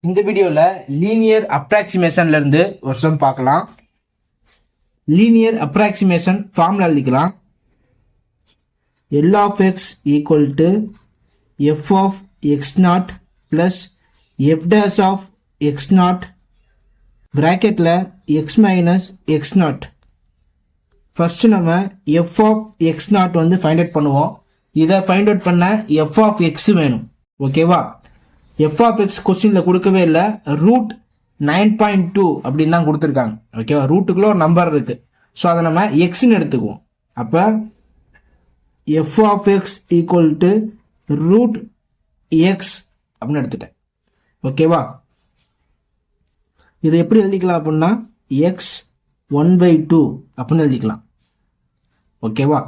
இந்த வீடியோல லீனியர் அப்ராக்சிமேஷன்ல இருந்து ஒரு சம் பார்க்கலாம். லீனியர் அப்ராக்சிமேஷன் ஃபார்முலா எழுதிக்கலாம். L of x equal to f of x naught plus f dash of x naught bracketல x minus x naught. First நம்ம f of x naught வந்து find out பண்ணுவோம். இதை find out பண்ண f of x வேணும். ஓகேவா? f of x கொஸ்டின்ல கொடுக்கவே இல்லை. ரூட் 9.2 அப்படின்னு தான் கொடுத்துருக்காங்க. ஓகேவா? ரூட்டுக்குள்ள ஒரு நம்பர் இருக்கு. ஸோ அதை நம்ம எக்ஸ்ன்னு எடுத்துக்குவோம். அப்போ f of x equal to root x அப்படின்னு எடுத்துட்டேன். ஓகேவா? இதை எப்படி எழுதிக்கலாம் அப்படின்னா x 1/2 அப்படின்னு எழுதிக்கலாம். ஓகேவா?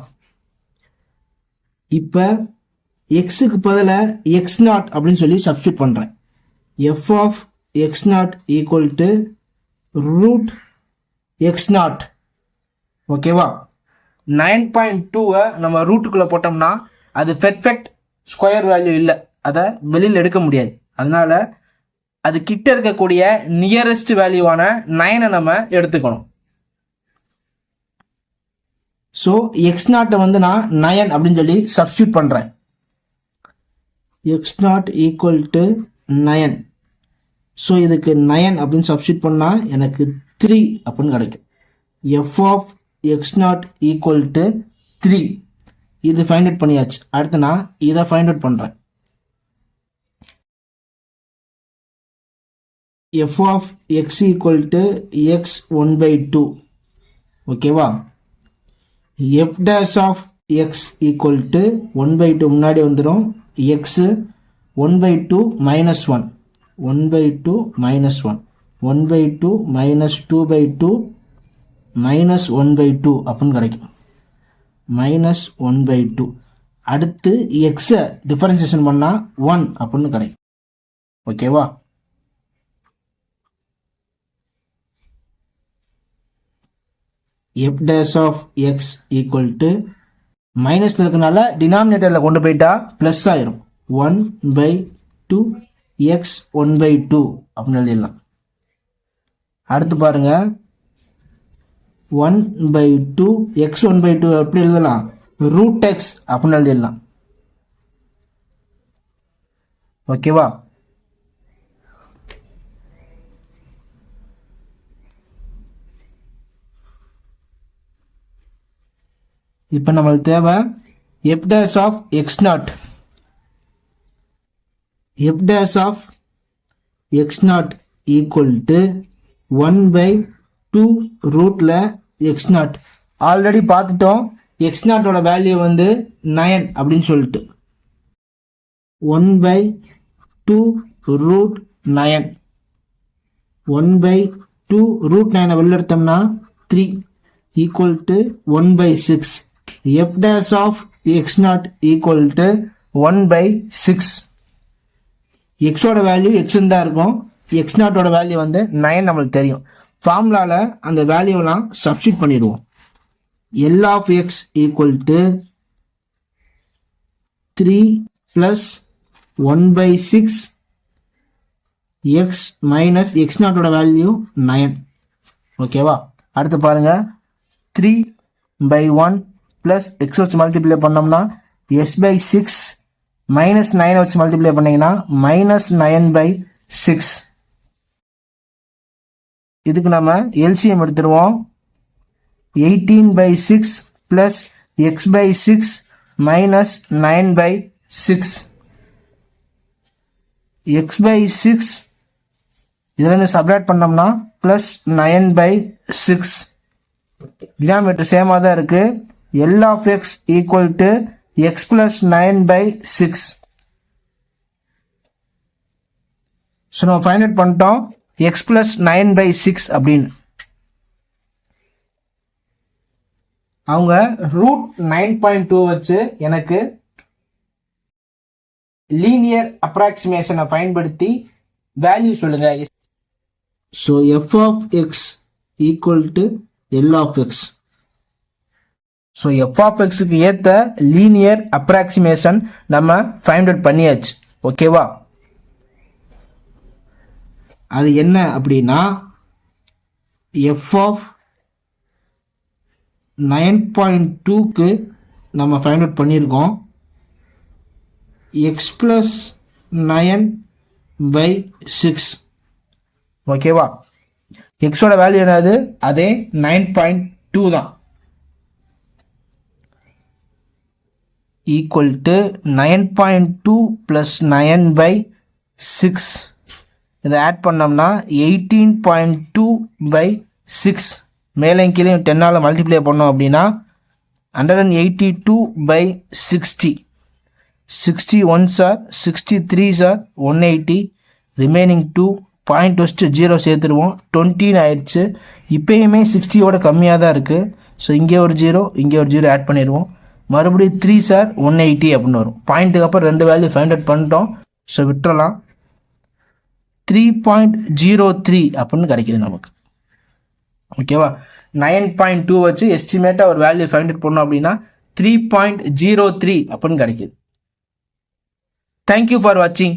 இப்போ எக்ஸுக்கு பதில எக்ஸ் நாட் அப்படின்னு சொல்லி சப்ஸ்டியூட் பண்றேன். f of x naught equal to root x naught. ஓகேவா? 9.2 நம்ம ரூட்டுக்குள்ள போட்டோம்னா அது பெர்ஃபெக்ட் ஸ்கொயர் வேல்யூ இல்லை, அதை வெளியில் எடுக்க முடியாது. அதனால அது கிட்ட இருக்கக்கூடிய நியரஸ்ட் வேல்யூவான 9 நம்ம எடுத்துக்கணும். ஸோ எக்ஸ் நாட்டை வந்து நான் 9 அப்படின்னு சொல்லி சப்ஸ்டியூட் பண்றேன். X not equal to 9. So இதுக்கு 9 அப்படின்னு சப்ஸ்டியூட் பண்ணா எனக்கு 3 அப்படின்னு கிடைக்கும். F of x not equal to 3. இது ஃபைண்ட் அவுட் பண்ணியாச்சு. அடுத்து நான் இதை ஃபைண்ட் அவுட் பண்றேன். F of x equal to x 1/2. ஓகேவா? F dash of x equal to 1/2 முன்னாடி வந்துடும். எக்ஸ் 1/2 -1, 1/2 -1, 1/2 -2/2 -1/2 அப்படின்னு கிடைக்கும். -1/2. அடுத்து எக்ஸை டிஃபரன்சியேஷன் பண்ணா 1 அப்படின்னு கிடைக்கும். ஓகேவா? f dash of x equal to மைனஸ்ல இருக்கனால டினாமினேட்டர்ல கொண்டு போயிட்டா பிளஸ் ஆயிரும். 1/2 x 1/2 அப்படின்னு எழுதிடலாம். அடுத்து பாருங்க, 1/2 x 1/2 எப்படி எழுதலாம்? ரூட் x அப்படின்னு எழுதிடலாம். ஓகேவா? இப்போ நம்மளுக்கு தேவை f dash of x naught. f dash of x naught equal to 1/2 ரூட்ல x naught. ஆல்ரெடி பார்த்துட்டோம். x naught ஓட வேல்யூ வந்து 9 அப்படின்னு சொல்லிட்டு 1/2 ரூட் 9. 1/2 ரூட் 9 வெளில எடுத்தோம்னா 3 equal to 1/6. f dash of x naught equal to 1/6. x ஓட வேல்யூ x தான் இருக்கும். x naught ஓட வேல்யூ வந்து 9 நம்மளுக்கு தெரியும். ஃபார்முலால அந்த வேல்யூலாம் சப்ஸ்டிட் பண்ணிடுவோம். L of x equal to 3 plus 1/6 x minus x naught ஓட வேல்யூ 9. ஓகேவா? அடுத்து பாருங்க, 3/1 பிளஸ் எக்ஸ் வச்சு மல்டிப்ளை பண்ணோம்னா s/6 மைனஸ் 9 வச்சு மல்டிப்ளை பண்ணீங்கன்னா -9/6. இதுக்கு நம்ம எல்சிஎம் எடுத்துருவோம். 18/6 பிளஸ் x/6 மைனஸ் 9/6. x/6 இதுல இருந்து சப்ராக்ட் பண்ணோம்னா பிளஸ் 9/6. டினாமினேட்டர் சேமா தான் இருக்கு. L of x equal to x plus 9/6. So நம்ம ஃபைண்ட் அவுட் பண்ணிட்டோம் x plus 9/6 அப்படின்னு. அவங்க ரூட் 9.2 வச்சு எனக்கு லீனியர் அப்ராக்சிமேஷனை பயன்படுத்தி வேல்யூ சொல்லுங்க. So f of x equal to L of x. So f of xக்கு ஏற்ற லீனியர் அப்ராக்சிமேஷன் நம்ம ஃபைண்ட் அவுட் பண்ணியாச்சு. ஓகேவா? அது என்ன அப்படின்னா எஃப் ஆஃப் 9.2க்கு நம்ம ஃபைண்ட் அவுட் பண்ணியிருக்கோம். X plus 9/6. ஓகேவா? எக்ஸோட வேல்யூ என்னது? அதே 9.2 தான். Equal to 9.2 plus 9/6. இதை ஆட் பண்ணோம்னா 18.2/6. மேலே கீழே 10ஆல் மல்டிப்ளை பண்ணோம் அப்படின்னா 182/60. 60 1s are 63s are 180. Remaining 2 point வச்சுட்டு 0 சேர்த்துருவோம். 20 ஆயிடுச்சு. இப்போயுமே 60யோட கம்மியாக தான் இருக்குது. ஸோ இங்கே ஒரு 0 இங்கே ஒரு 0 ஆட் பண்ணிடுவோம். மறுபடியும் 3s are 180 அப்படின்னு வரும். பாயிண்ட்டுக்கு அப்புறம் 2 வேல்யூ ஃபைண்ட் அவுட் பண்ணிட்டோம். ஸோ விட்டுறலாம். 3.03 அப்படின்னு கிடைக்கிது நமக்கு. ஓகேவா? 9.2 வச்சு எஸ்டிமேட்டாக ஒரு வேல்யூ ஃபைண்ட் அவுட் பண்ணோம் அப்படின்னா 3.03 அப்படின்னு கிடைக்கிது. தேங்க்யூ ஃபார் வாட்சிங்.